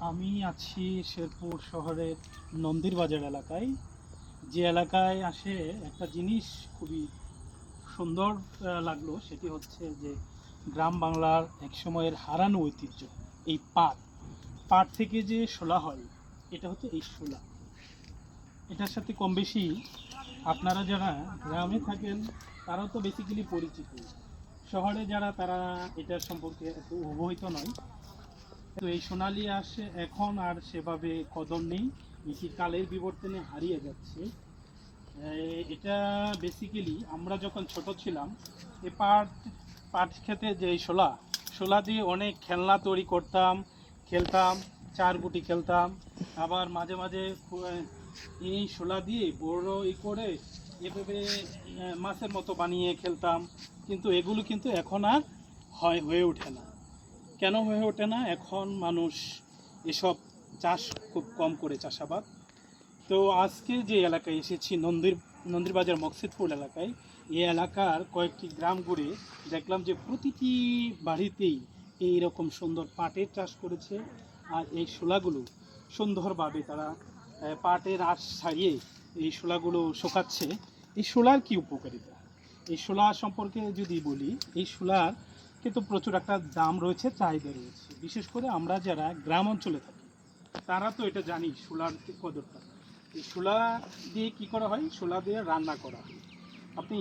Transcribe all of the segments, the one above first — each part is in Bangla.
আমি আছি শেরপুর শহরের নন্দীর বাজার এলাকায়। যে এলাকায় আসে একটা জিনিস খুবই সুন্দর লাগলো, সেটি হচ্ছে যে গ্রাম বাংলার এক সময়ের হারানো ঐতিহ্য। এই পাট পাট থেকে যে শোলা হয়, এটা হচ্ছে এই শোলা। এটার সাথে কম বেশি আপনারা যারা গ্রামে থাকেন তারাও তো বেসিক্যালি পরিচিত। শহরে যারা তারা এটার সম্পর্কে এত অবহিত নয়। তো এই সোনালী আসে এখন আর সেভাবে কদর নেই, এটি কালের বিবর্তনে হারিয়ে যাচ্ছে। এটা বেসিক্যালি আমরা যখন ছোট ছিলাম, এই পাট পাট খেতে যে এই শোলা শোলা দিয়ে অনেক খেলনা তৈরি করতাম, খেলতাম, চার গুটি খেলতাম। আবার মাঝে মাঝে এই শোলা দিয়ে বড় করে এভাবে মাছের মতো বানিয়ে খেলতাম। কিন্তু এগুলো কিন্তু এখন আর হয়ে ওঠে না। কেন হয়ে ওঠে না? এখন মানুষ এসব চাষ খুব কম করে, চাষাবাদ। তো আজকে যে এলাকায় এসেছি, নন্দীর বাজার মকসিদপুর এলাকায়, এই এলাকার কয়েকটি গ্রাম ঘুরে দেখলাম যে প্রতিটি বাড়িতেই এই রকম সুন্দর পাটের চাষ করেছে। আর এই শোলাগুলো সুন্দরভাবে তারা পাটের আঁশ ছাড়িয়ে এই শোলাগুলো শোকাচ্ছে। এই শোলার কি উপকারিতা? এই শোলা সম্পর্কে যদি বলি, এই শোলার কিন্তু প্রচুর একটা দাম রয়েছে, চাহিদা রয়েছে। বিশেষ করে আমরা যারা গ্রাম অঞ্চলে থাকি তারা তো এটা জানি শোলার কদরটা। এই শোলা দিয়ে কি করা হয়? শোলা দিয়ে রান্না করা হয়। আপনি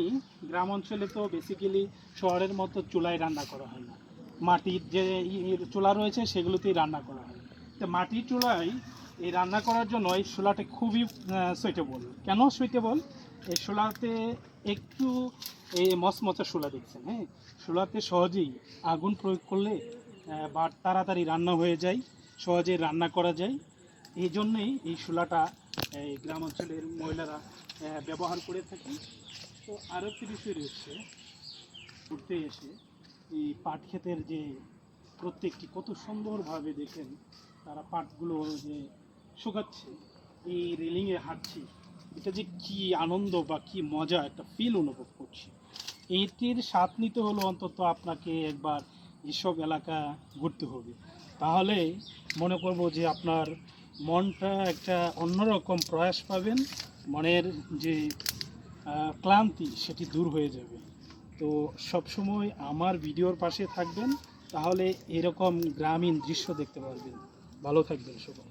গ্রাম অঞ্চলে তো বেসিক্যালি শহরের মতো চুলায় রান্না করা হয় না, মাটির যে চুলা রয়েছে সেগুলোতেই রান্না করা হয়। তো মাটির চুলায় এই রান্না করার জন্য এই শোলাটা খুবই সুইটেবল। কেন সুইটেবল? এই শোলাতে একটু এই মচমচা শোলা দেখছেন, হ্যাঁ, শোলাতে সহজেই আগুন প্রয়োগ করলে বা তাড়াতাড়ি রান্না হয়ে যায়, সহজেই রান্না করা যায়। এই জন্যেই এই শোলাটা এই গ্রাম অঞ্চলের মহিলারা ব্যবহার করে থাকি। তো আরও একটি বিষয় রয়েছে, ঘুরতে এসে এই পাট ক্ষেতের যে প্রত্যেকটি কত সুন্দরভাবে দেখেন তারা পাটগুলো যে শুকাচ্ছে, এই রেলিংয়ে হাঁটছি, এটা যে কি আনন্দ বা কি মজা একটা ফিল অনুভব করছি। এইটির স্বাদ নিতে হলো অন্তত আপনাকে একবার এসব এলাকা ঘুরতে হবে। তাহলে মনে করব যে আপনার মনটা একটা অন্যরকম প্রয়াস পাবেন, মনের যে ক্লান্তি সেটি দূর হয়ে যাবে। তো সবসময় আমার ভিডিওর পাশে থাকবেন, তাহলে এরকম গ্রামীণ দৃশ্য দেখতে পারবেন। ভালো থাকবেন সবাই।